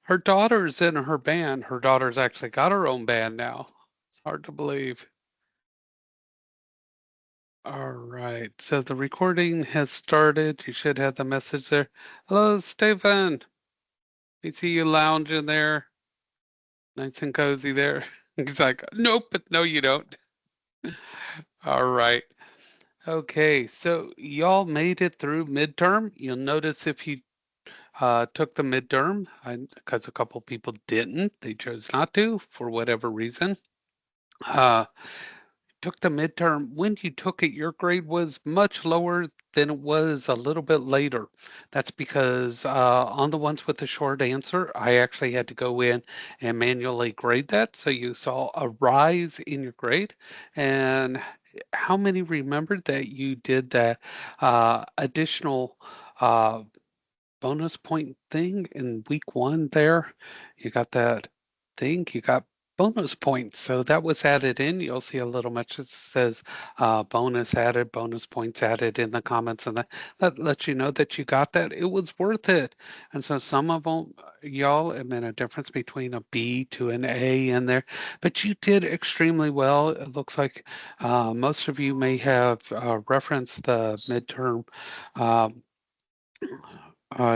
Her daughter's in her band. Her daughter's actually got her own band now. It's hard to believe. All right. So the recording has started. You should have the message there. Hello, Stephen. We see you lounging there, nice and cozy there. He's like, nope, but no, you don't. All right. Okay. So y'all made it through midterm. You'll notice if you took the midterm, because a couple people didn't, they chose not to for whatever reason. Uh, took the midterm. When you took it, your grade was much lower than it was a little bit later. That's because on the ones with the short answer, I actually had to go in and manually grade that. So you saw a rise in your grade. And how many remembered that you did that additional uh, bonus point thing in week one there? You got that thing, you got bonus points. So that was added in. You'll see a little message that says bonus added, bonus points added in the comments, and that lets you know that you got that. It was worth it. And so some of them, y'all, it meant a difference between a B to an A in there, but you did extremely well. It looks like most of you may have referenced the midterm. Um,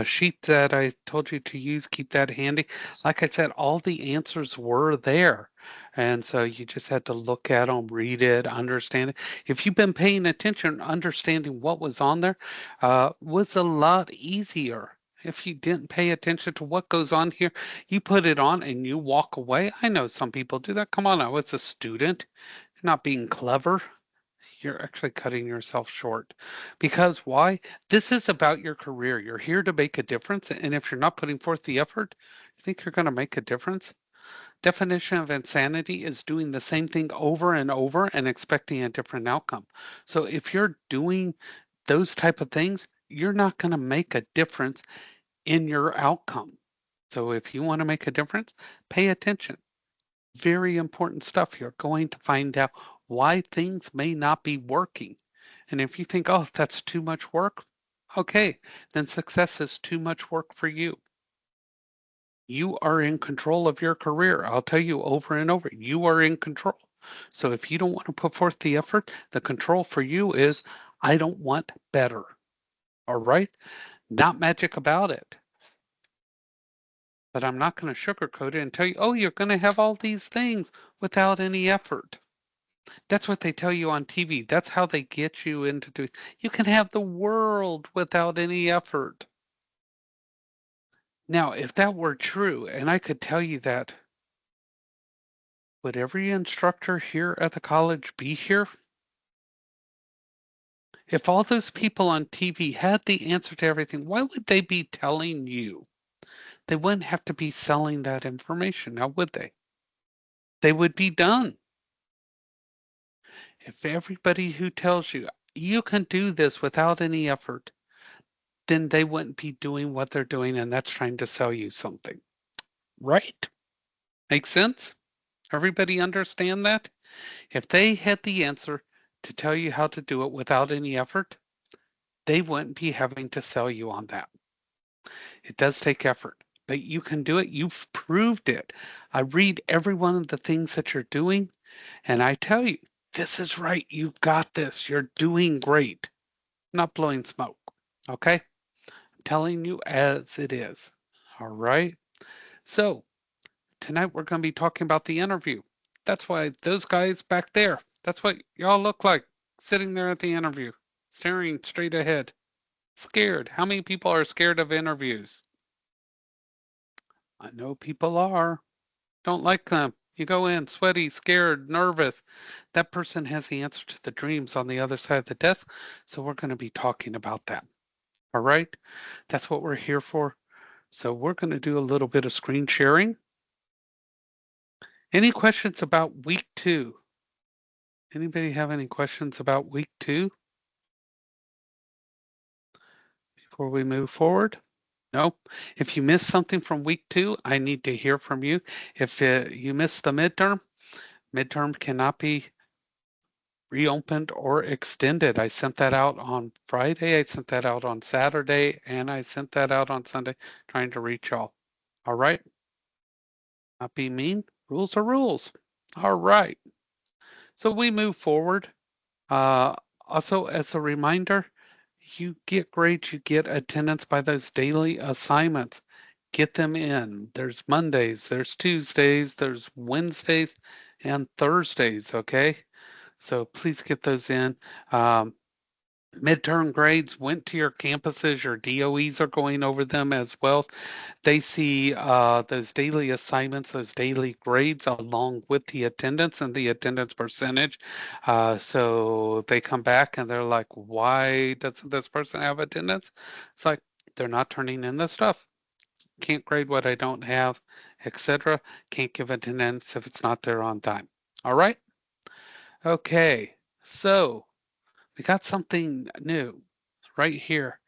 sheet that I told you to use, keep that handy. Like I said, all the answers were there. And so you just had to look at them, read it, understand it. If you've been paying attention, understanding what was on there was a lot easier. If you didn't pay attention to what goes on here, you put it on and you walk away. I know some people do that. Come on, I was a student, not being clever. You're actually cutting yourself short. Because why? This is about your career. You're here to make a difference. And if you're not putting forth the effort, you think you're going to make a difference? Definition of insanity is doing the same thing over and over and expecting a different outcome. So if you're doing those type of things, you're not going to make a difference in your outcome. So if you want to make a difference, pay attention. Very important stuff. You're going to find out why things may not be working. And if you think, oh, that's too much work, okay, then success is too much work for you. You are in control of your career. I'll tell you over and over, you are in control. So if you don't want to put forth the effort, the control for you is, I don't want better. All right? Not magic about it. But I'm not going to sugarcoat it and tell you, oh, you're going to have all these things without any effort. That's what they tell you on TV. That's how they get you into doing. You can have the world without any effort. Now, if that were true, and I could tell you that, would every instructor here at the college be here? If all those people on TV had the answer to everything, why would they be telling you? They wouldn't have to be selling that information, now would they? They would be done. If everybody who tells you you can do this without any effort, then they wouldn't be doing what they're doing, and that's trying to sell you something. Right? Make sense? Everybody understand that? If they had the answer to tell you how to do it without any effort, they wouldn't be having to sell you on that. It does take effort, but you can do it. You've proved it. I read every one of the things that you're doing, and I tell you, this is right. You've got this. You're doing great. I'm not blowing smoke. Okay? I'm telling you as it is. All right? So, tonight we're going to be talking about the interview. That's why those guys back there, that's what y'all look like sitting there at the interview, staring straight ahead, scared. How many people are scared of interviews? I know people are. Don't like them. You go in sweaty, scared, nervous. That person has the answer to the dreams on the other side of the desk. So we're going to be talking about that. All right. That's what we're here for. So we're going to do a little bit of screen sharing. Any questions about week 2? Anybody have any questions about week 2 before we move forward? No? If you missed something from week 2, I need to hear from you. If you missed the midterm cannot be reopened or extended. I sent that out on Friday, I sent that out on Saturday, and I sent that out on Sunday trying to reach y'all. All right? Not be mean. Rules are rules. All right. So we move forward. Uh, Also, as a reminder, you get grades, you get attendance by those daily assignments. Get them in. There's Mondays, there's Tuesdays, there's Wednesdays, and Thursdays. Okay. So please get those in. Um, Midterm grades went to your campuses. Your DOEs are going over them as well. They see those daily assignments, those daily grades, along with the attendance and the attendance percentage. So they come back and they're like, why doesn't this person have attendance? It's like they're not turning in the stuff. Can't grade what I don't have, etc. Can't give attendance if it's not there on time. All right. Okay. So we got something new right here.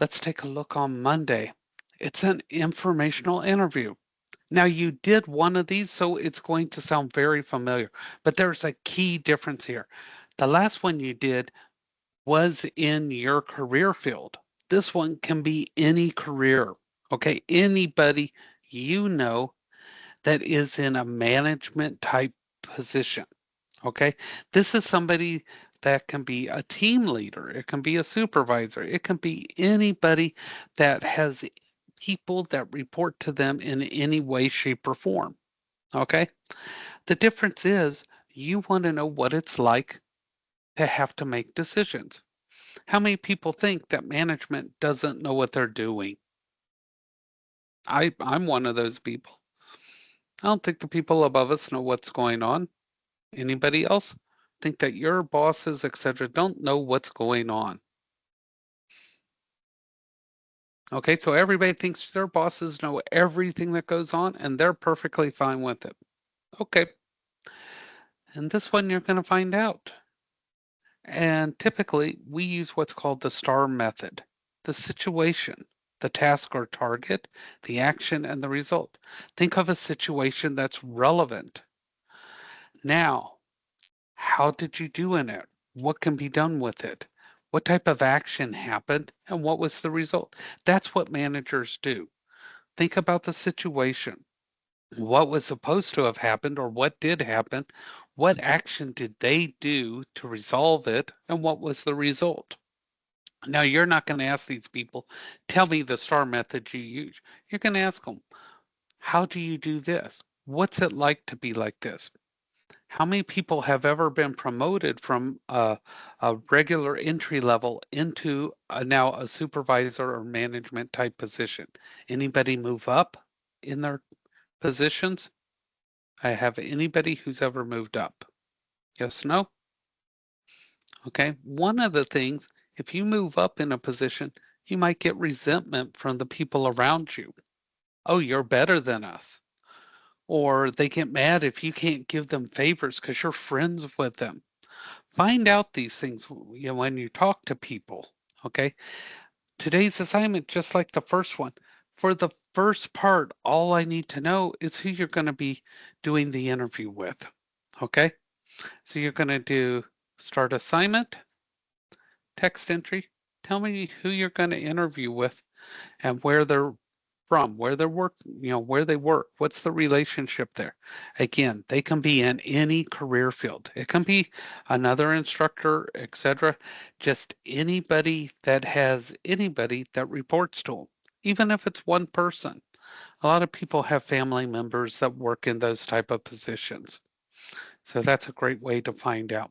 Let's take a look on Monday. It's an informational interview. Now, you did one of these, so it's going to sound very familiar, but there's a key difference here. The last one you did was in your career field. This one can be any career, okay? Anybody you know that is in a management type position. Okay. This is somebody that can be a team leader, it can be a supervisor, it can be anybody that has people that report to them in any way, shape, or form. Okay. The difference is you want to know what it's like to have to make decisions. How many people think that management doesn't know what they're doing? I'm one of those people. I don't think the people above us know what's going on. Anybody else think that your bosses, etc., don't know what's going on? Okay, so everybody thinks their bosses know everything that goes on and they're perfectly fine with it. Okay, and this one you're going to find out. And typically, we use what's called the STAR method: the situation, the task or target, the action, and the result. Think of a situation that's relevant. Now, how did you do in it? What can be done with it? What type of action happened and what was the result? That's what managers do. Think about the situation. What was supposed to have happened or what did happen? What action did they do to resolve it? And what was the result? Now, you're not going to ask these people, tell me the STAR method you use. You're going to ask them, how do you do this? What's it like to be like this? How many people have ever been promoted from a regular entry level into now a supervisor or management type position? Anybody move up in their positions? I have anybody who's ever moved up? Yes, no? Okay. One of the things, if you move up in a position, you might get resentment from the people around you. Oh, you're better than us. Or they get mad if you can't give them favors because you're friends with them. Find out these things when you talk to people. Okay. Today's assignment, just like the first one, for the first part, all I need to know is who you're going to be doing the interview with. Okay. So you're going to do start assignment, text entry. Tell me who you're going to interview with and where they're from, where they work, where they work. What's the relationship there? Again, they can be in any career field. It can be another instructor, etc. Just anybody that reports to them, even if it's one person. A lot of people have family members that work in those type of positions. So that's a great way to find out.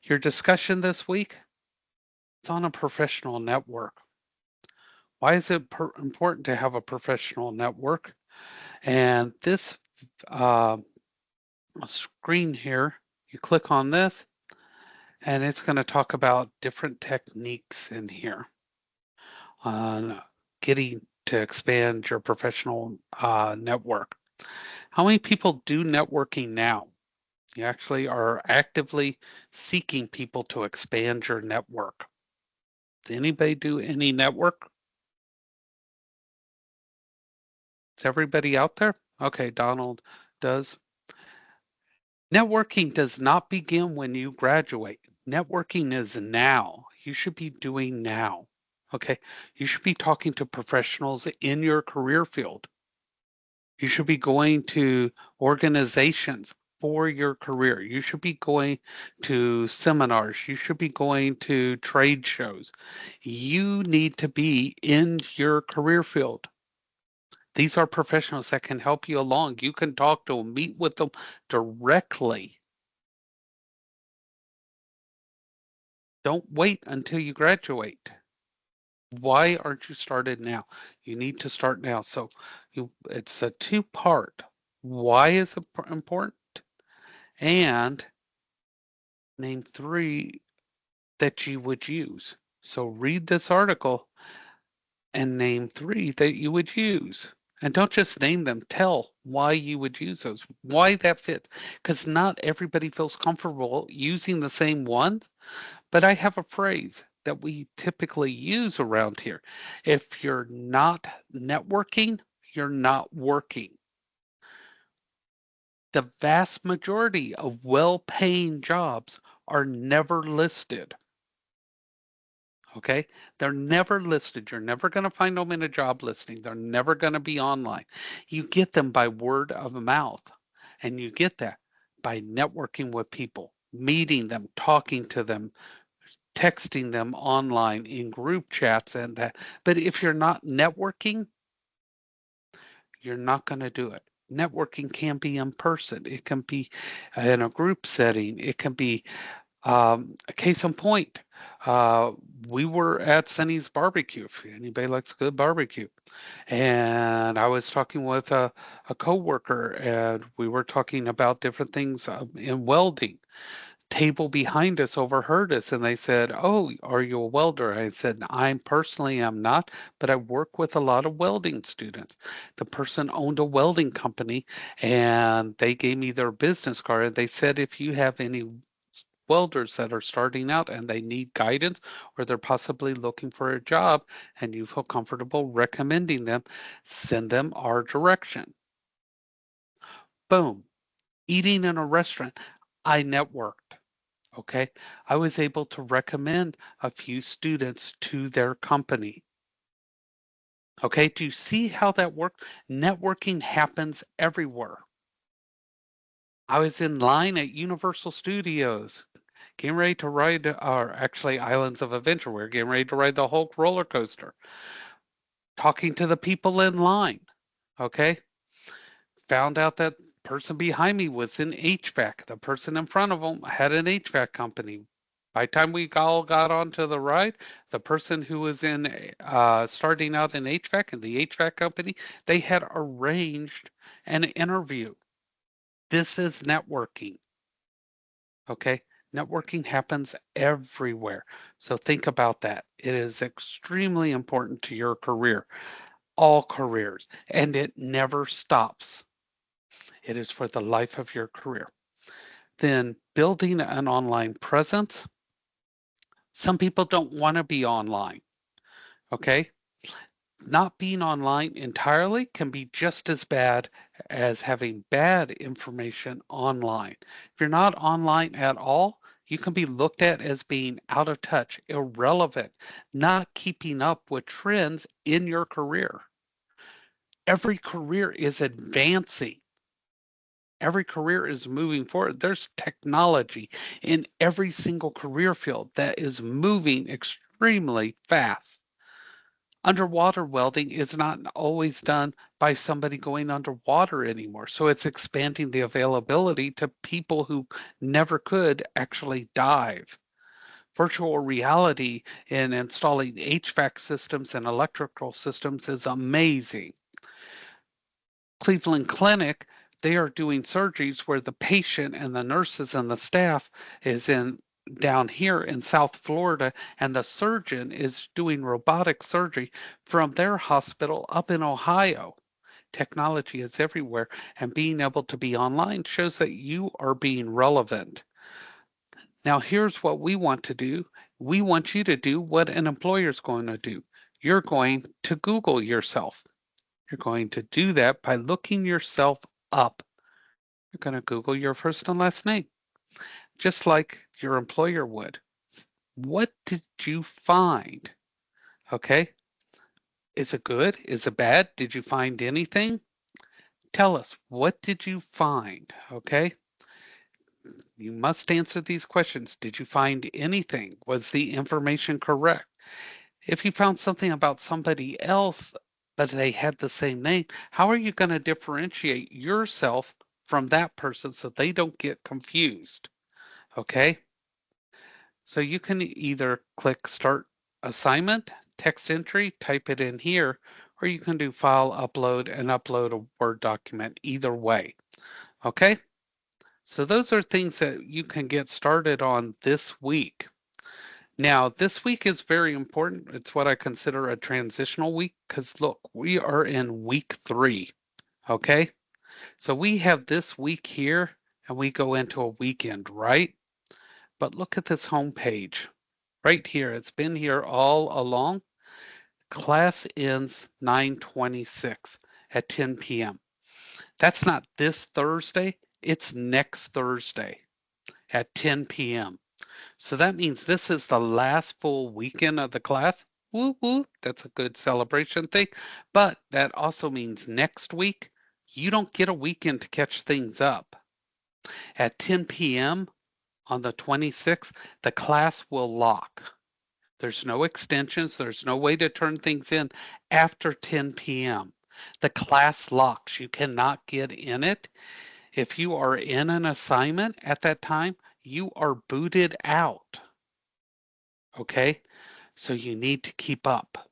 Your discussion this week, it's on a professional network. Why is it important to have a professional network? And this uh, screen here, you click on this, and it's going to talk about different techniques in here on getting to expand your professional network. How many people do networking now? You actually are actively seeking people to expand your network. Does anybody do any network? Is everybody out there? Okay, Donald does. Networking does not begin when you graduate. Networking is now. You should be doing now. Okay. You should be talking to professionals in your career field. You should be going to organizations for your career. You should be going to seminars. You should be going to trade shows. You need to be in your career field. These are professionals that can help you along. You can talk to them, meet with them directly. Don't wait until you graduate. Why aren't you started now? You need to start now. So it's a two-part. Why is it important? And name three that you would use. So read this article and name three that you would use. And don't just name them, tell why you would use those, why that fits. Because not everybody feels comfortable using the same one. But I have a phrase that we typically use around here. If you're not networking, you're not working. The vast majority of well-paying jobs are never listed. Okay? They're never listed. You're never going to find them in a job listing. They're never going to be online. You get them by word of mouth, and you get that by networking with people, meeting them, talking to them, texting them online in group chats and that. But if you're not networking, you're not going to do it. Networking can be in person. It can be in a group setting. It can be a case in point. Uh, we were at Sunny's Barbecue, if anybody likes good barbecue. And I was talking with a coworker, and we were talking about different things in welding. Table behind us overheard us and they said, "Oh, are you a welder?" I said, "I personally am not, but I work with a lot of welding students." The person owned a welding company and they gave me their business card. They said, "If you have any welders that are starting out and they need guidance or they're possibly looking for a job and you feel comfortable recommending them, send them our direction." Boom. Eating in a restaurant, I networked. Okay. I was able to recommend a few students to their company. Okay. Do you see how that works? Networking happens everywhere. I was in line at Universal Studios, getting ready to ride, or actually Islands of Adventure. We're getting ready to ride the Hulk roller coaster, talking to the people in line. Okay. Found out that person behind me was in HVAC. The person in front of them had an HVAC company. By the time we all got onto the ride, the person who was in starting out in HVAC and the HVAC company, they had arranged an interview. This is networking. Okay. Networking happens everywhere. So think about that. It is extremely important to your career, all careers, and it never stops. It is for the life of your career. Then building an online presence. Some people don't want to be online. Okay. Not being online entirely can be just as bad as having bad information online. If you're not online at all, you can be looked at as being out of touch, irrelevant, not keeping up with trends in your career. Every career is advancing. Every career is moving forward. There's technology in every single career field that is moving extremely fast. Underwater welding is not always done by somebody going underwater anymore. So it's expanding the availability to people who never could actually dive. Virtual reality in installing HVAC systems and electrical systems is amazing. Cleveland Clinic, they are doing surgeries where the patient and the nurses and the staff is in down here in South Florida, and the surgeon is doing robotic surgery from their hospital up in Ohio. Technology is everywhere, and being able to be online shows that you are being relevant. Now, here's what we want to do. We want you to do what an employer is going to do. You're going to Google yourself. You're going to do that by looking yourself up. You're going to Google your first and last name, just like your employer would. What did you find? Okay. Is it good? Is it bad? Did you find anything? Tell us, what did you find? Okay. You must answer these questions. Did you find anything? Was the information correct? If you found something about somebody else, but they had the same name, how are you going to differentiate yourself from that person so they don't get confused? Okay. So you can either click Start Assignment, text entry, type it in here, or you can do File, Upload, and upload a Word document either way. Okay. So those are things that you can get started on this week. Now, this week is very important. It's what I consider a transitional week because look, we are in week 3. Okay. So we have this week here and we go into a weekend, right? But look at this home page right here. It's been here all along. Class ends 9/26 at 10 p.m. That's not this Thursday, it's next Thursday at 10 p.m. So that means this is the last full weekend of the class. Woo woo, that's a good celebration thing. But that also means next week, you don't get a weekend to catch things up. At 10 p.m. on the 26th, the class will lock. There's no extensions, there's no way to turn things in after 10 p.m. The class locks. You cannot get in it. If you are in an assignment at that time, you are booted out. Okay? So you need to keep up.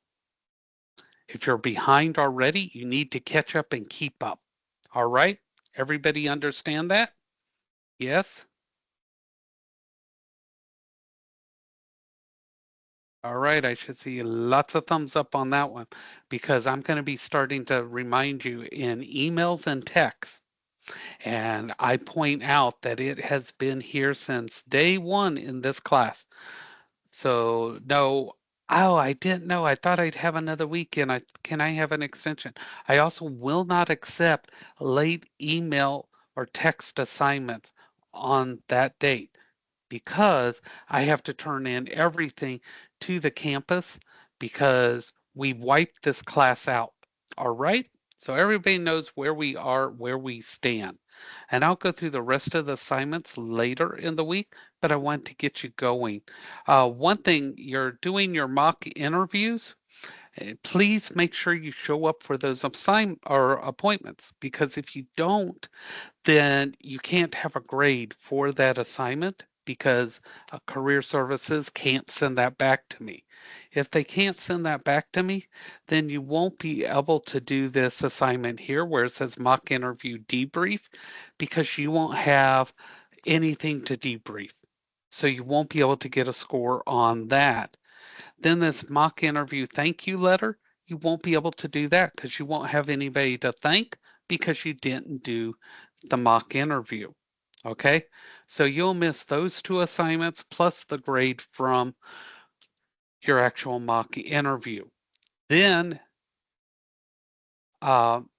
If you're behind already, you need to catch up and keep up. All right? Everybody understand that? Yes? All right, I should see lots of thumbs up on that one because I'm going to be starting to remind you in emails and texts. And I point out that it has been here since day 1 in this class. So no, oh, I didn't know. I thought I'd have another weekend. Can I have an extension? I also will not accept late email or text assignments on that date because I have to turn in everything to the campus because we wiped this class out. All right? So everybody knows where we are, where we stand. And I'll go through the rest of the assignments later in the week, but I want to get you going. One thing, you're doing your mock interviews. Please make sure you show up for those appointments because if you don't, then you can't have a grade for that assignment because career services can't send that back to me. If they can't send that back to me, then you won't be able to do this assignment here where it says mock interview debrief because you won't have anything to debrief. So you won't be able to get a score on that. Then this mock interview thank you letter, you won't be able to do that because you won't have anybody to thank because you didn't do the mock interview. Okay, so you'll miss those 2 assignments plus the grade from your actual mock interview. Then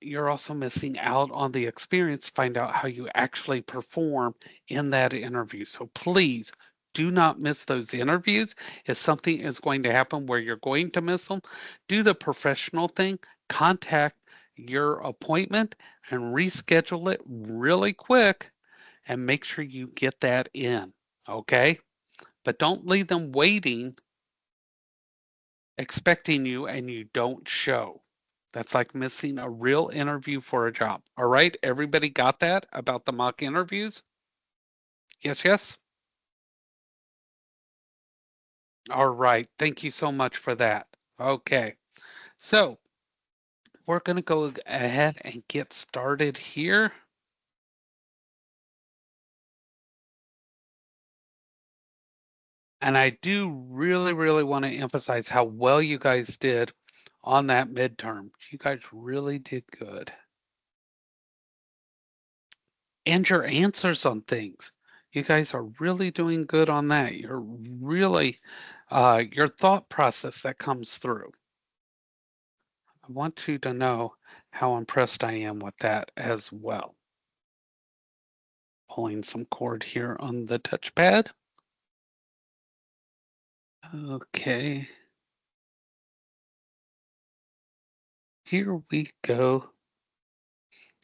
you're also missing out on the experience to find out how you actually perform in that interview. So please do not miss those interviews. If something is going to happen where you're going to miss them, do the professional thing, contact your appointment and reschedule it really quick and make sure you get that in. Okay. But don't leave them waiting, expecting you, and you don't show. That's like missing a real interview for a job. All right, everybody got that about the mock interviews? Yes, yes? All right, thank you so much for that. Okay, so we're going to go ahead and get started here. And I do really, really want to emphasize how well you guys did on that midterm. You guys really did good. And your answers on things. You guys are really doing good on that. You're really, your thought process that comes through. I want you to know how impressed I am with that as well. Pulling some cord here on the touchpad. Okay, here we go.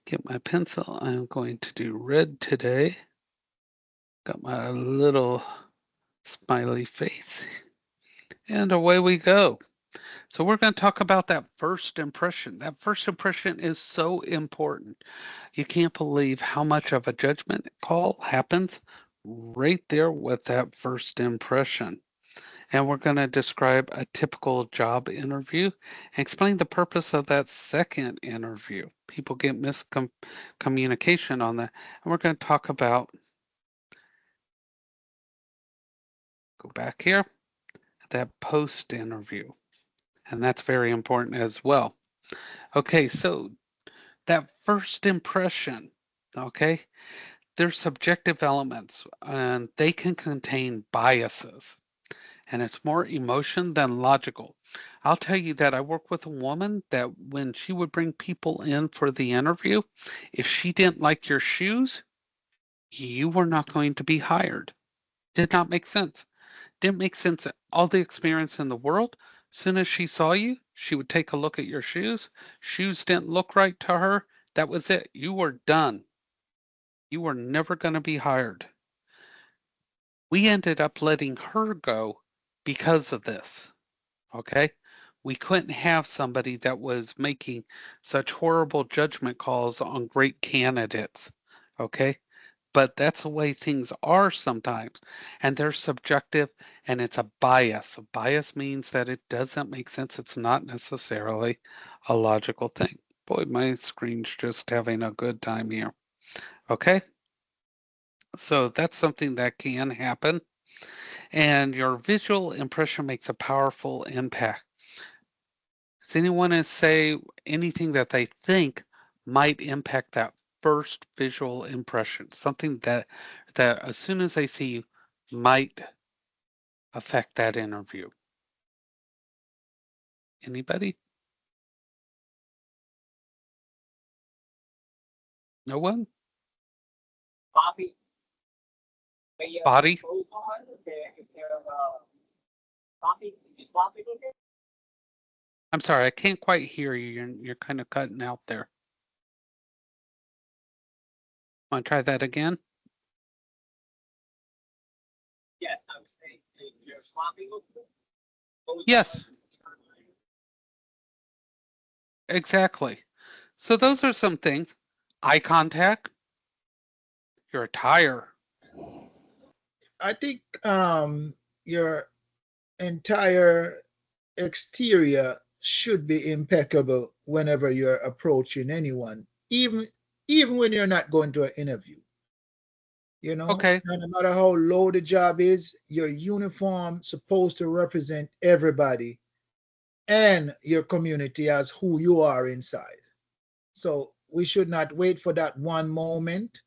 Get my pencil. I'm going to do red today. Got my little smiley face. And away we go. So we're going to talk about that first impression. That first impression is so important. You can't believe how much of a judgment call happens right there with that first impression. And we're going to describe a typical job interview and explain the purpose of that second interview. People get miscommunication on that. And we're going to talk about, go back here, that post interview. And that's very important as well. Okay, so that first impression, okay, there's subjective elements and they can contain biases. And it's more emotion than logical. I'll tell you that I work with a woman that when she would bring people in for the interview, if she didn't like your shoes, you were not going to be hired. Did not make sense. Didn't make sense. All the experience in the world. As soon as she saw you, she would take a look at your shoes. Shoes didn't look right to her. That was it. You were done. You were never going to be hired. We ended up letting her go because of this. Okay. We couldn't have somebody that was making such horrible judgment calls on great candidates. Okay. But that's the way things are sometimes. And they're subjective and it's a bias. A bias means that it doesn't make sense. It's not necessarily a logical thing. Boy, my screen's just having a good time here. Okay. So that's something that can happen. And your visual impression makes a powerful impact. Does anyone say anything that they think might impact that first visual impression? Something that as soon as they see you might affect that interview. Anybody? No one? Bobby, Body? Bobby, is Bobby okay? I'm sorry, I can't quite hear you. You're kind of cutting out there. Want to try that again? Yes, I'm saying you're sloppy. Yes, exactly. So those are some things. Eye contact, your attire. I think your entire exterior should be impeccable whenever you're approaching anyone, even when you're not going to an interview. You know, Okay. no matter how low the job is, your uniform supposed to represent everybody and your community as who you are inside. So we should not wait for that one moment.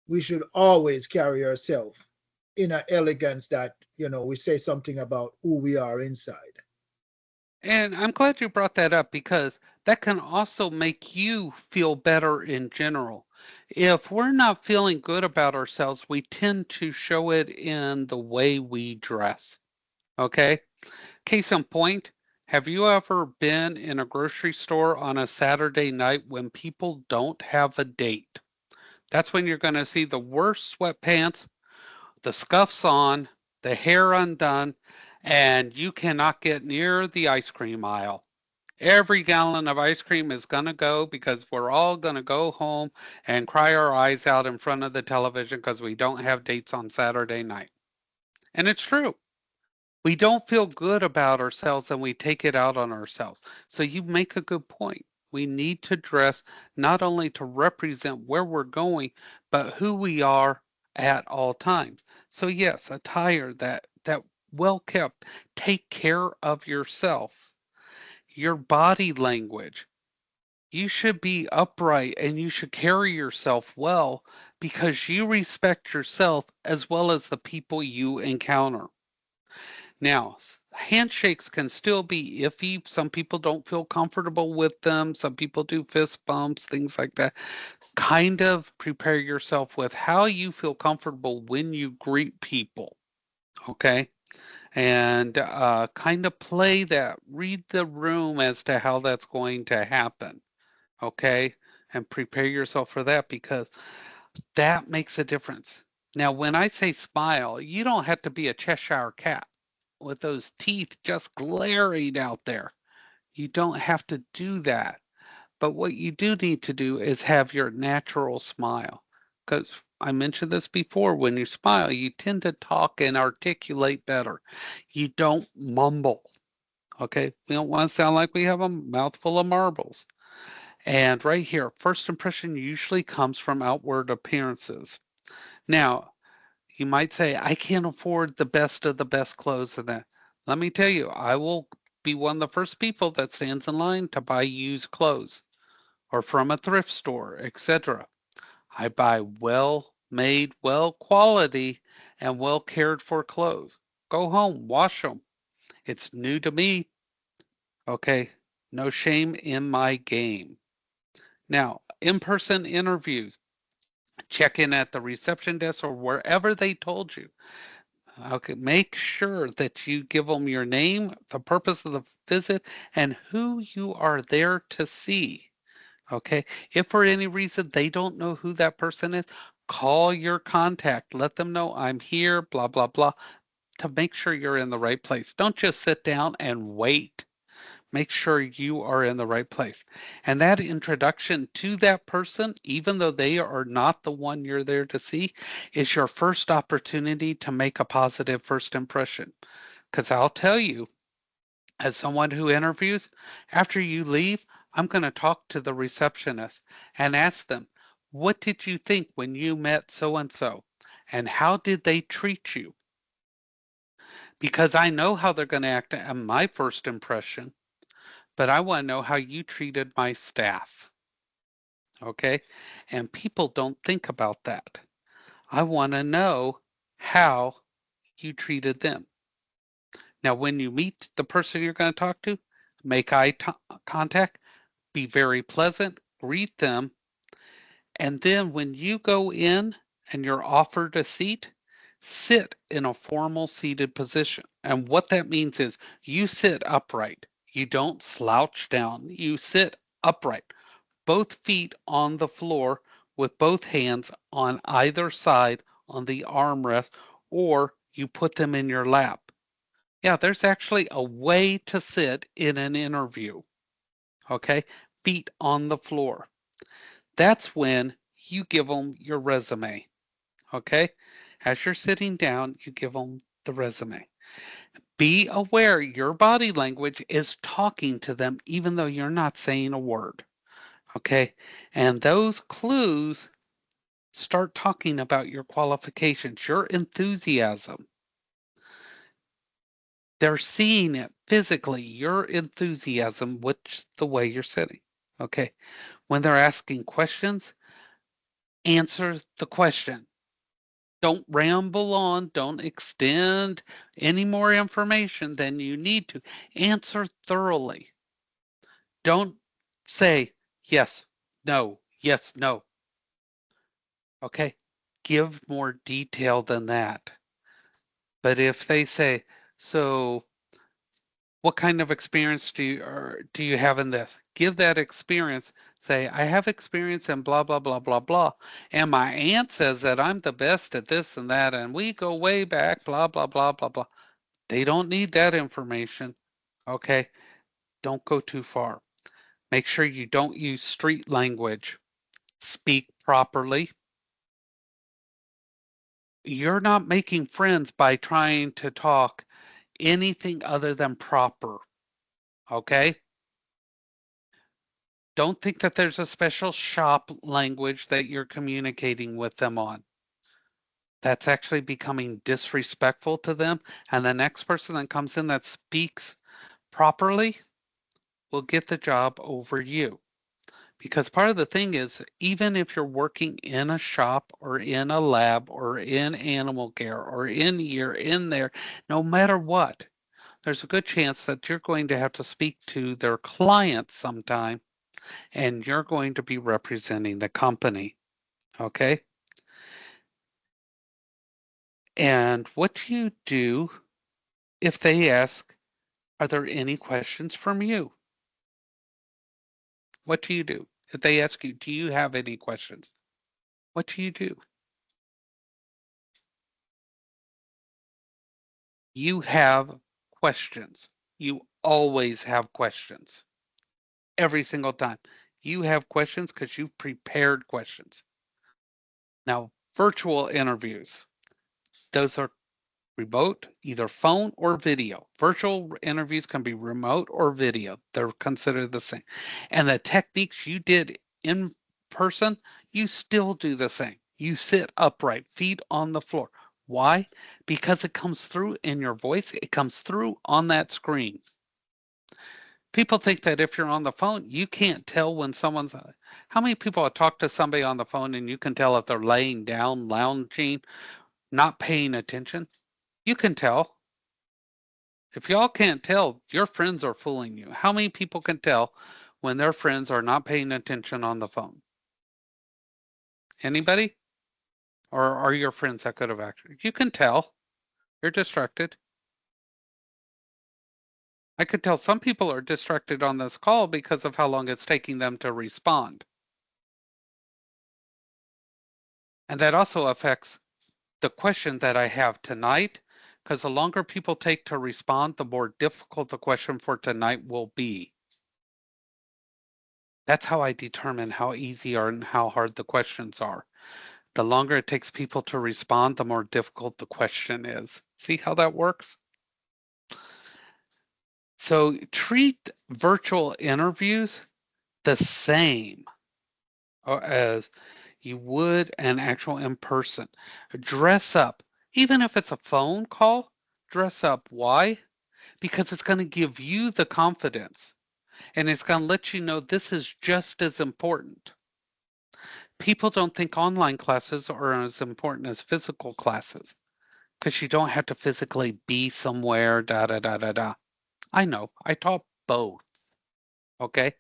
We should always carry ourselves in an elegance that, we say something about who we are inside. And I'm glad you brought that up because that can also make you feel better in general. If we're not feeling good about ourselves, we tend to show it in the way we dress. Okay. Case in point, have you ever been in a grocery store on a Saturday night when people don't have a date? That's when you're going to see the worst sweatpants, the scuffs on, the hair undone, and you cannot get near the ice cream aisle. Every gallon of ice cream is going to go because we're all going to go home and cry our eyes out in front of the television because we don't have dates on Saturday night. And it's true. We don't feel good about ourselves and we take it out on ourselves. So you make a good point. We need to dress not only to represent where we're going, but who we are at all times. So yes, attire that well kept. Take care of yourself. Your body language. You should be upright and you should carry yourself well because you respect yourself as well as the people you encounter. Now, handshakes can still be iffy. Some people don't feel comfortable with them. Some people do fist bumps, things like that. Kind of prepare yourself with how you feel comfortable when you greet people. Okay. And kind of play that, read the room as to how that's going to happen. Okay. and prepare yourself for that because that makes a difference. Now, when I say smile, you don't have to be a Cheshire cat with those teeth just glaring out there. You don't have to do that. But what you do need to do is have your natural smile. Because I mentioned this before, when you smile, you tend to talk and articulate better. You don't mumble. Okay. We don't want to sound like we have a mouthful of marbles. And right here, first impression usually comes from outward appearances. Now, you might say, I can't afford the best of the best clothes and that. Let me tell you, I will be one of the first people that stands in line to buy used clothes or from a thrift store, etc. I buy well made, well quality, and well cared for clothes. Go home, wash them. It's new to me. Okay. No shame in my game. Now, in person interviews, check in at the reception desk or wherever they told you. Okay, make sure that you give them your name, the purpose of the visit, and who you are there to see. Okay, if for any reason they don't know who that person is, call your contact. Let them know I'm here, blah, blah, blah, to make sure you're in the right place. Don't just sit down and wait. Make sure you are in the right place. And that introduction to that person, even though they are not the one you're there to see, is your first opportunity to make a positive first impression. Because I'll tell you, as someone who interviews, after you leave, I'm going to talk to the receptionist and ask them, what did you think when you met so and so? And how did they treat you? Because I know how they're going to act on my first impression, but I want to know how you treated my staff. Okay. And people don't think about that. I want to know how you treated them. Now, when you meet the person you're going to talk to, make eye contact, be very pleasant, greet them. And then when you go in and you're offered a seat, sit in a formal seated position. And what that means is you sit upright. You don't slouch down. You sit upright, both feet on the floor with both hands on either side on the armrest, or you put them in your lap. Yeah, there's actually a way to sit in an interview. Okay, feet on the floor. That's when you give them your resume. Okay, as you're sitting down, you give them the resume. Be aware your body language is talking to them even though you're not saying a word. Okay, and those clues start talking about your qualifications, your enthusiasm. They're seeing it physically, your enthusiasm, which the way you're sitting. Okay, when they're asking questions, answer the question. Don't ramble on, don't extend any more information than you need to. Answer thoroughly. Don't say yes, no, yes, no. Okay, give more detail than that. But if they say, so what kind of experience do you have in this? Give that experience. Say, I have experience in blah, blah, blah, blah, blah. And my aunt says that I'm the best at this and that, and we go way back, blah, blah, blah, blah, blah. They don't need that information. Okay. Don't go too far. Make sure you don't use street language. Speak properly. You're not making friends by trying to talk anything other than proper. Okay. Don't think that there's a special shop language that you're communicating with them on. That's actually becoming disrespectful to them. And the next person that comes in that speaks properly will get the job over you. Because part of the thing is, even if you're working in a shop or in a lab or in animal care or in here, in there, no matter what, there's a good chance that you're going to have to speak to their clients sometime and you're going to be representing the company. Okay. And what do you do if they ask, are there any questions from you? What do you do? If they ask you, do you have any questions? What do you do? You have questions. You always have questions. Every single time. You have questions because you've prepared questions. Now, virtual interviews, those are remote, either phone or video. Virtual interviews can be remote or video. They're considered the same. And the techniques you did in person, you still do the same. You sit upright, feet on the floor. Why? Because it comes through in your voice, it comes through on that screen. People think that if you're on the phone, you can't tell when someone's. How many people have talked to somebody on the phone and you can tell if they're laying down, lounging, not paying attention? You can tell. If y'all can't tell, your friends are fooling you. How many people can tell when their friends are not paying attention on the phone? Anybody? Or are your friends that good of actors? You can tell. You're distracted. I could tell some people are distracted on this call because of how long it's taking them to respond. And that also affects the question that I have tonight, because the longer people take to respond, the more difficult the question for tonight will be. That's how I determine how easy or and how hard the questions are. The longer it takes people to respond, the more difficult the question is. See how that works? So treat virtual interviews the same as you would an actual in-person. Dress up. Even if it's a phone call, dress up. Why? Because it's going to give you the confidence and it's going to let you know this is just as important. People don't think online classes are as important as physical classes because you don't have to physically be somewhere, da da da da da. I know, I taught both. Okay?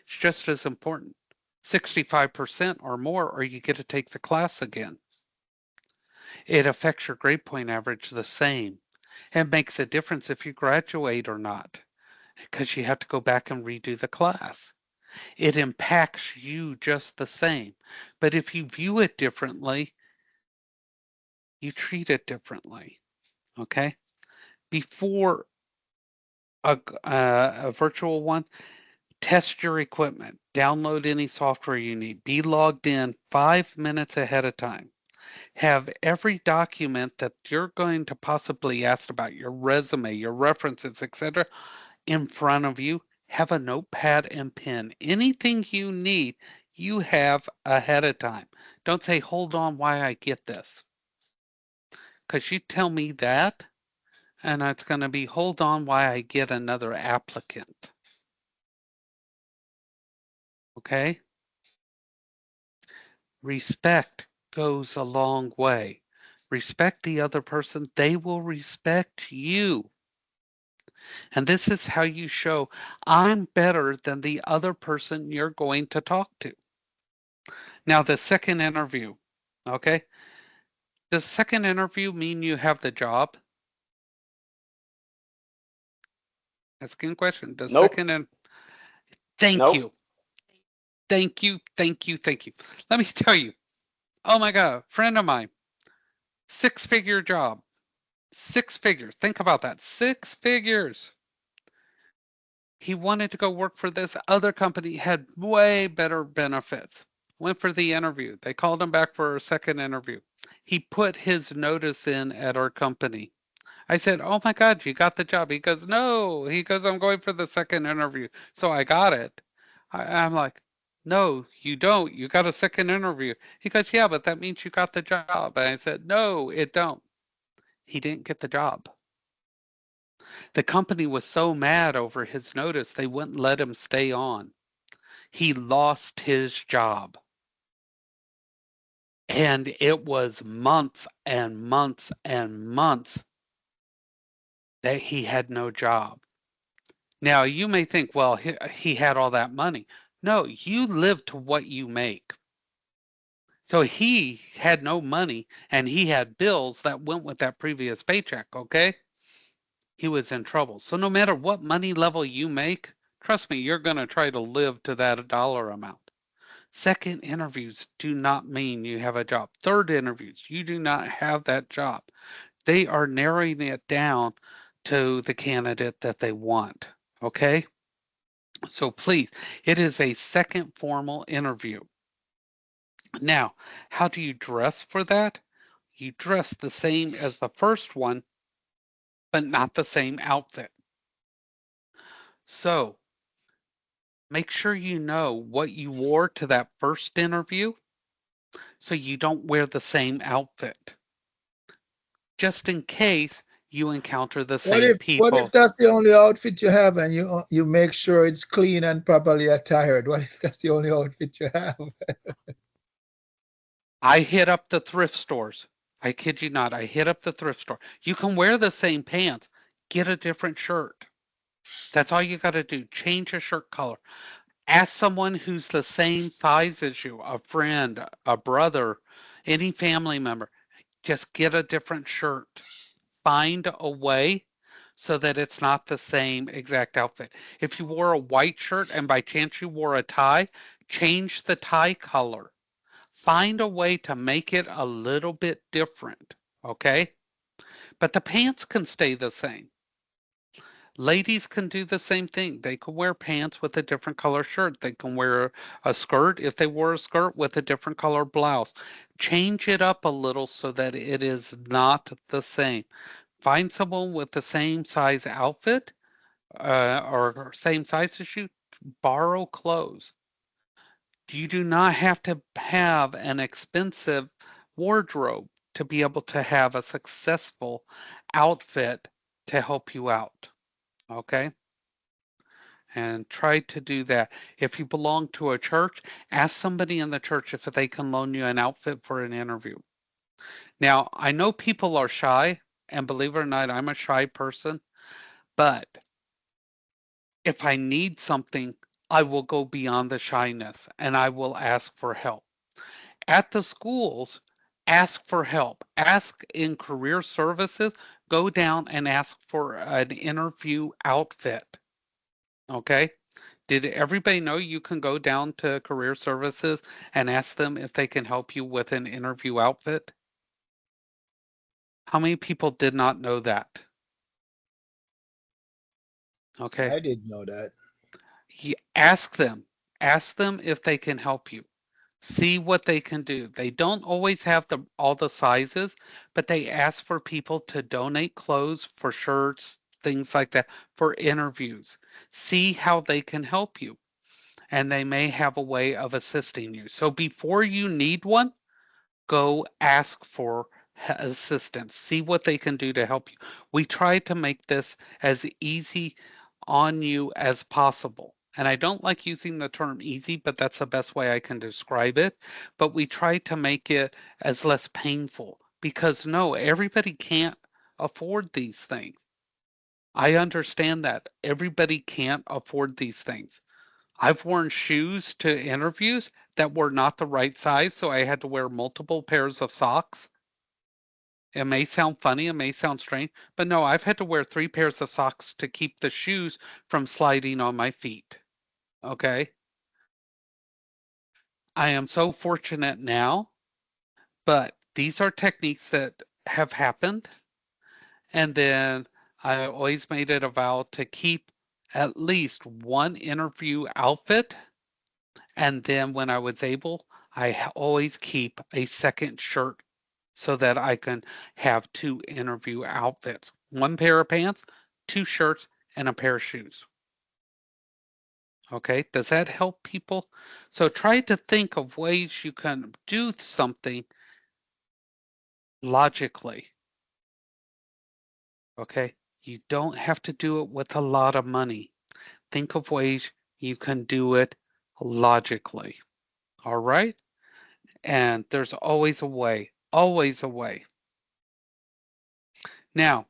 It's just as important. 65% or more, or you get to take the class again. It affects your grade point average the same. It makes a difference if you graduate or not, because you have to go back and redo the class. It impacts you just the same. But if you view it differently, you treat it differently. Okay? Before a virtual one, test your equipment, download any software you need, be logged in 5 minutes ahead of time. Have every document that you're going to possibly ask about, your resume, your references, etc., in front of you. Have a notepad and pen. Anything you need, you have ahead of time. Don't say, hold on, why I get this. Because you tell me that, and it's going to be, hold on, why I get another applicant. Okay? Respect goes a long way. Respect the other person, they will respect you. And this is how you show I'm better than the other person you're going to talk to. Now, the second interview, okay? Does second interview mean you have the job? Asking a question. Does Nope. second and thank Nope. you. Thank you, thank you, thank you. Let me tell you. Oh my God, friend of mine, 6-figure job. 6 figures. Think about that. 6 figures. He wanted to go work for this other company, had way better benefits. Went for the interview. They called him back for a second interview. He put his notice in at our company. I said, oh my God, you got the job. He goes, no. He goes, I'm going for the second interview. So I got it. I'm like, no, you don't. You got a second interview. He goes, yeah, but that means you got the job. And I said, no, it don't. He didn't get the job. The company was so mad over his notice, they wouldn't let him stay on. He lost his job. And it was months and months and months that he had no job. Now, you may think, well, he had all that money. No, you live to what you make. So he had no money and he had bills that went with that previous paycheck, okay? He was in trouble. So no matter what money level you make, trust me, you're going to try to live to that dollar amount. Second interviews do not mean you have a job. Third interviews, you do not have that job. They are narrowing it down to the candidate that they want. Okay? So please, it is a second formal interview. Now, how do you dress for that? You dress the same as the first one, but not the same outfit. So make sure you know what you wore to that first interview so you don't wear the same outfit, just in case you encounter the What same if people. that's the only outfit you have and you make sure it's clean and properly attired? What if that's the only outfit you have? I hit up the thrift stores. I kid you not. I hit up the thrift store. You can wear the same pants, get a different shirt. That's all you got to do. Change a shirt color. Ask someone who's the same size as you, a friend, a brother, any family member. Just get a different shirt. Find a way so that it's not the same exact outfit. If you wore a white shirt and by chance you wore a tie, change the tie color. Find a way to make it a little bit different, okay? But the pants can stay the same. Ladies can do the same thing. They can wear pants with a different color shirt. They can wear a skirt if they wore a skirt with a different color blouse. Change it up a little so that it is not the same. Find someone with the same size outfit or same size as you. Borrow clothes. You do not have to have an expensive wardrobe to be able to have a successful outfit to help you out. Okay? And try to do that. If you belong to a church, ask somebody in the church if they can loan you an outfit for an interview. Now, I know people are shy, and believe it or not, I'm a shy person, but if I need something, I will go beyond the shyness and I will ask for help. At the schools, ask for help. Ask in career services, go down and ask for an interview outfit. Okay? Did everybody know you can go down to career services and ask them if they can help you with an interview outfit? How many people did not know that? Okay. I didn't know that. Ask them. Ask them if they can help you. See what they can do. They don't always have all the sizes, but they ask for people to donate clothes for shirts, things like that, for interviews. See how they can help you, and they may have a way of assisting you. So before you need one, go ask for assistance. See what they can do to help you. We try to make this as easy on you as possible. And I don't like using the term easy, but that's the best way I can describe it. But we try to make it as less painful because no, everybody can't afford these things. I understand that. Everybody can't afford these things. I've worn shoes to interviews that were not the right size, so I had to wear multiple pairs of socks. It may sound funny, it may sound strange, but no, I've had to wear 3 pairs of socks to keep the shoes from sliding on my feet. Okay? I am so fortunate now, but these are techniques that have happened. And then I always made it a vow to keep at least one interview outfit. And then when I was able, I always keep a second shirt so that I can have 2 interview outfits. 1 pair of pants, 2 shirts, and a pair of shoes. Okay, does that help people? So try to think of ways you can do something logically. Okay, you don't have to do it with a lot of money. Think of ways you can do it logically. All right, and there's always a way, always a way. Now,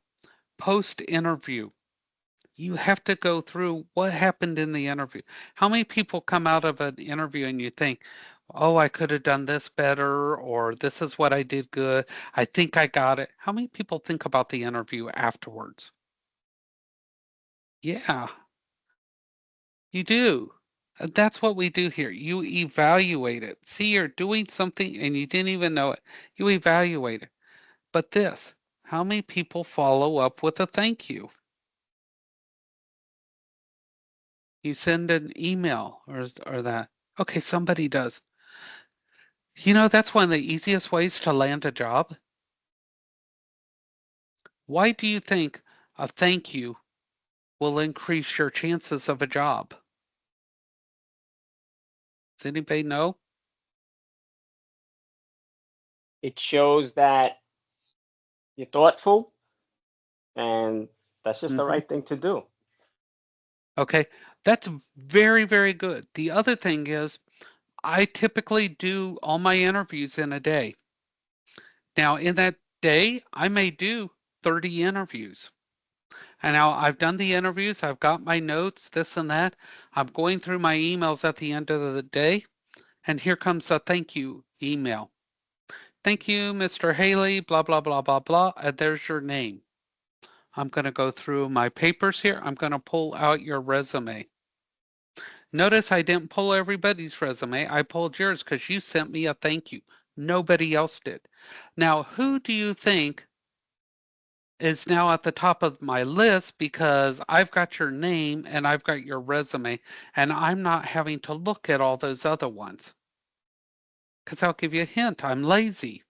post interview, you have to go through what happened in the interview. How many people come out of an interview and you think, oh, I could have done this better, or this is what I did good. I think I got it. How many people think about the interview afterwards? Yeah, you do. That's what we do here. You evaluate it. See, you're doing something and you didn't even know it. You evaluate it. But this, how many people follow up with a thank you? You send an email or that. Okay, somebody does. You know, that's one of the easiest ways to land a job. Why do you think a thank you will increase your chances of a job? Does anybody know? It shows that you're thoughtful, and that's just the Mhm. right thing to do. Okay, that's very, very good. The other thing is, I typically do all my interviews in a day. Now, in that day, I may do 30 interviews. And now I've done the interviews, I've got my notes, this and that. I'm going through my emails at the end of the day, and here comes a thank you email. Thank you, Mr. Haley, blah, blah, blah, blah, blah, and there's your name. I'm going to go through my papers here. I'm going to pull out your resume. Notice I didn't pull everybody's resume. I pulled yours because you sent me a thank you. Nobody else did. Now, who do you think is now at the top of my list because I've got your name and I've got your resume and I'm not having to look at all those other ones? Because I'll give you a hint, I'm lazy.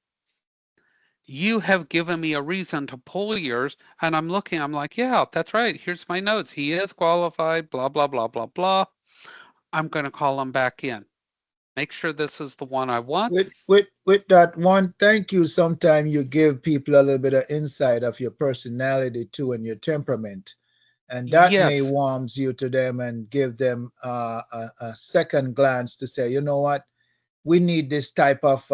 You have given me a reason to pull yours, and I'm looking, I'm like, yeah, that's right. Here's my notes. He is qualified, blah, blah, blah, blah, blah. I'm going to call him back in. Make sure this is the one I want. With that one, thank you. Sometimes you give people a little bit of insight of your personality too and your temperament, and that may Yes, warms you to them and give them a second glance to say, you know what, we need this type of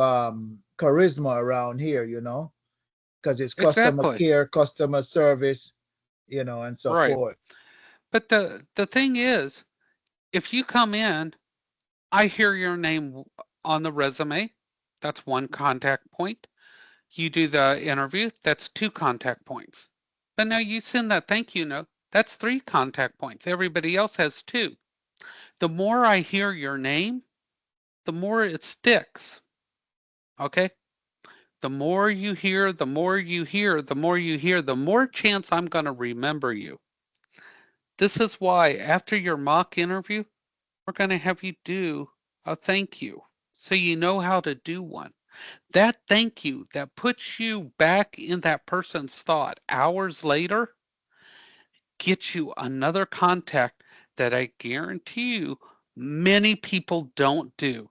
charisma around here, because it's customer exactly. care, customer service, and so Right. forth. But the thing is, if you come in, I hear your name on the resume. That's one contact point. You do the interview, that's 2 contact points. But now you send that thank you note, that's 3 contact points. Everybody else has 2. The more I hear your name, the more it sticks. Okay? The more you hear, the more you hear, the more you hear, the more chance I'm going to remember you. This is why after your mock interview, we're going to have you do a thank you so you know how to do one. That thank you that puts you back in that person's thought hours later gets you another contact that I guarantee you many people don't do.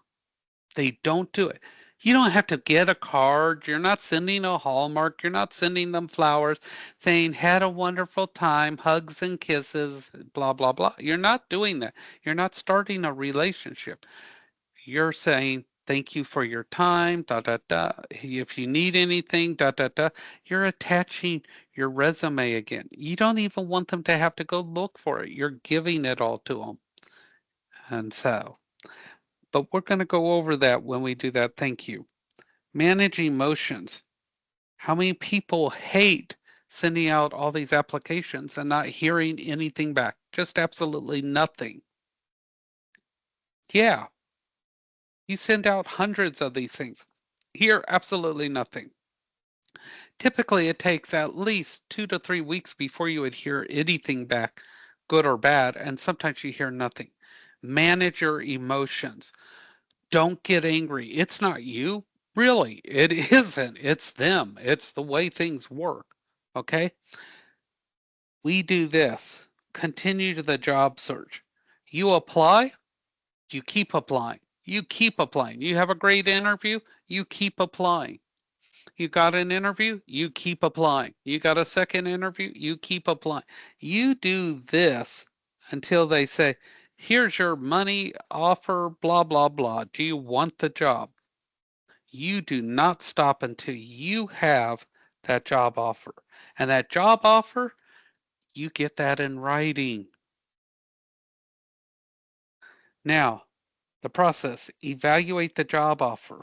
They don't do it. You don't have to get a card. You're not sending a Hallmark. You're not sending them flowers saying, had a wonderful time, hugs and kisses, blah, blah, blah. You're not doing that. You're not starting a relationship. You're saying, thank you for your time, da, da, da. If you need anything, da, da, da. You're attaching your resume again. You don't even want them to have to go look for it. You're giving it all to them. And so, but we're going to go over that when we do that. Thank you. Manage emotions. How many people hate sending out all these applications and not hearing anything back? Just absolutely nothing. Yeah, you send out hundreds of these things. Hear absolutely nothing. Typically, it takes at least 2 to 3 weeks before you would hear anything back, good or bad, and sometimes you hear nothing. Manage your emotions. Don't get angry. It's not you. Really, it isn't. It's them. It's the way things work. Okay? We do this. Continue to the job search. You apply, you keep applying. You keep applying. You have a great interview, you keep applying. You got an interview, you keep applying. You got a second interview, you keep applying. You do this until they say, here's your money offer, blah, blah, blah. Do you want the job? You do not stop until you have that job offer. And that job offer, you get that in writing. Now, the process, evaluate the job offer.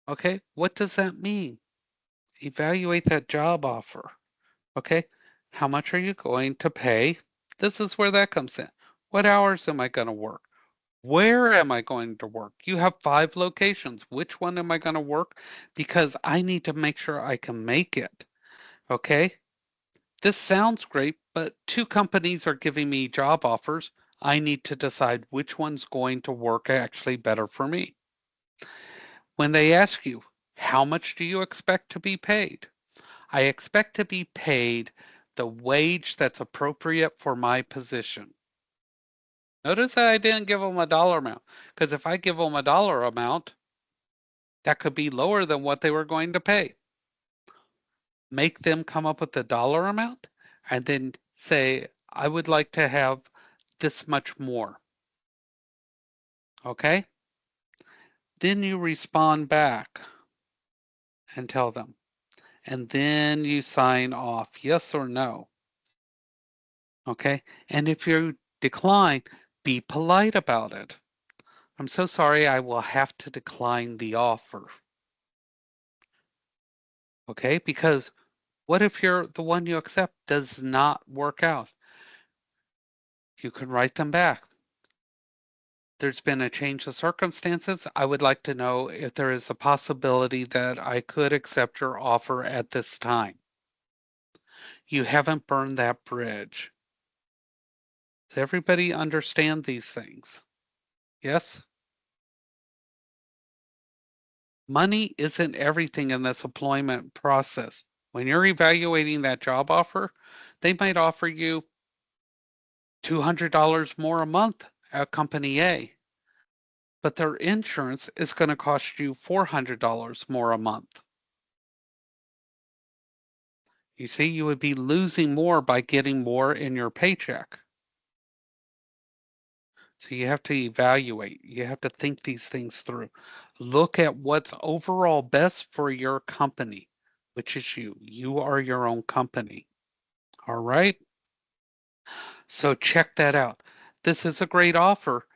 Okay, what does that mean? Evaluate that job offer. Okay, how much are you going to pay? This is where that comes in. What hours am I going to work? Where am I going to work? You have 5 locations. Which one am I going to work? Because I need to make sure I can make it. Okay? This sounds great, but 2 companies are giving me job offers. I need to decide which one's going to work actually better for me. When they ask you, how much do you expect to be paid? I expect to be paid the wage that's appropriate for my position. Notice that I didn't give them a dollar amount, because if I give them a dollar amount, that could be lower than what they were going to pay. Make them come up with the dollar amount and then say, I would like to have this much more. Okay? Then you respond back and tell them. And then you sign off, yes or no. Okay? And if you decline, be polite about it. I'm so sorry, I will have to decline the offer. Okay? Because what if the one you accept does not work out? You can write them back. There's been a change of circumstances. I would like to know if there is a possibility that I could accept your offer at this time. You haven't burned that bridge. Does everybody understand these things? Yes? Money isn't everything in this employment process. When you're evaluating that job offer, they might offer you $200 more a month at company A, but their insurance is going to cost you $400 more a month. You see, you would be losing more by getting more in your paycheck. So you have to evaluate. You have to think these things through. Look at what's overall best for your company, which is you. You are your own company. All right. So check that out. This is a great offer,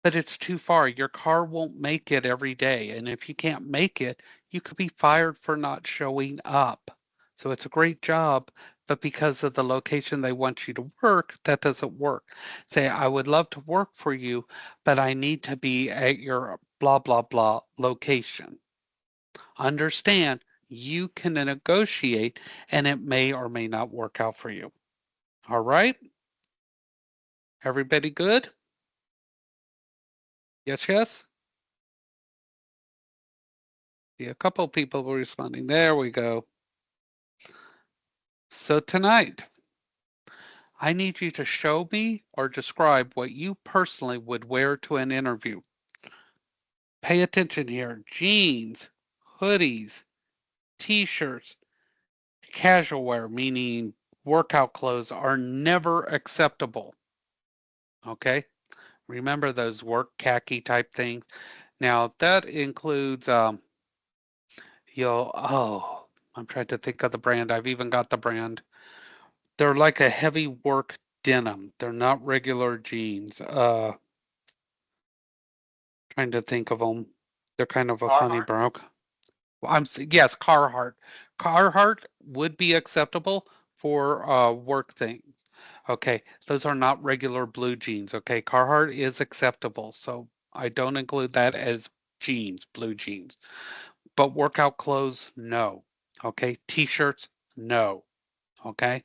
but it's too far. Your car won't make it every day. And if you can't make it, you could be fired for not showing up. So it's a great job, but because of the location they want you to work, that doesn't work. Say, I would love to work for you, but I need to be at your blah, blah, blah location. Understand, you can negotiate and it may or may not work out for you. All right? Everybody good? Yes, yes? See, a couple of people were responding. There we go. So tonight, I need you to show me or describe what you personally would wear to an interview. Pay attention here. Jeans, hoodies, t-shirts, casual wear, meaning workout clothes, are never acceptable. Okay? Remember those work khaki type things. Now that includes I'm trying to think of the brand. I've even got the brand. They're like a heavy work denim. They're not regular jeans. Trying to think of them. They're kind of a funny brown. Yes, Carhartt. Carhartt would be acceptable for work things. Okay, those are not regular blue jeans. Okay, Carhartt is acceptable, so I don't include that as jeans, blue jeans. But workout clothes, no. Okay, t-shirts, no. Okay,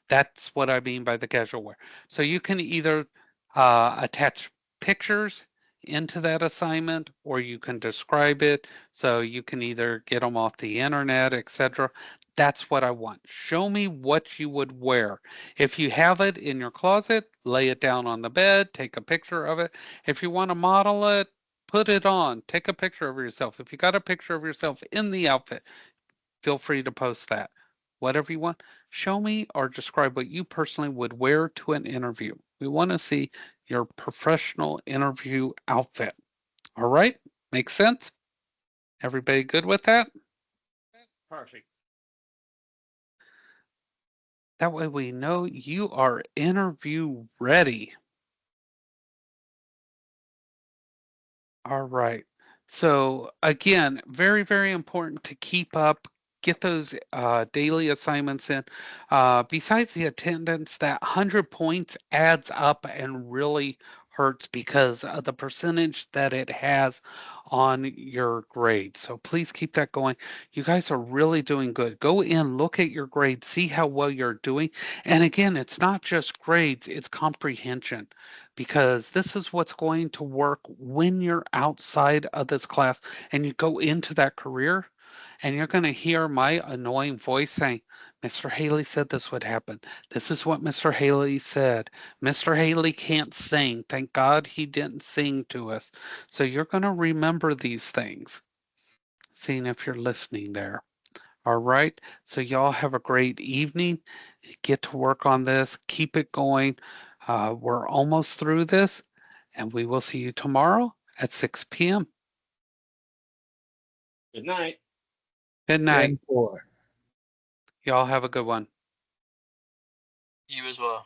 that's what I mean by the casual wear. So you can either attach pictures into that assignment or you can describe it. So you can either get them off the internet, etc. That's what I want. Show me what you would wear. If you have it in your closet, lay it down on the bed, take a picture of it. If you want to model it, put it on, take a picture of yourself. If you got a picture of yourself in the outfit, feel free to post that. Whatever you want, show me or describe what you personally would wear to an interview. We want to see your professional interview outfit. All right? Makes sense? Everybody good with that? Perfect. That way we know you are interview ready. All right. So again, very, very important to keep up get those daily assignments in. Besides the attendance, that 100 points adds up and really hurts because of the percentage that it has on your grade. So please keep that going. You guys are really doing good. Go in, look at your grades, see how well you're doing. And again, it's not just grades, it's comprehension, because this is what's going to work when you're outside of this class and you go into that career, and you're going to hear my annoying voice saying, Mr. Haley said this would happen. This is what Mr. Haley said. Mr. Haley can't sing. Thank God he didn't sing to us. So you're going to remember these things, seeing if you're listening there. All right. So y'all have a great evening. Get to work on this. Keep it going. We're almost through this, and we will see you tomorrow at 6 p.m. Good night. Good night. 10-4. Y'all have a good one. You as well.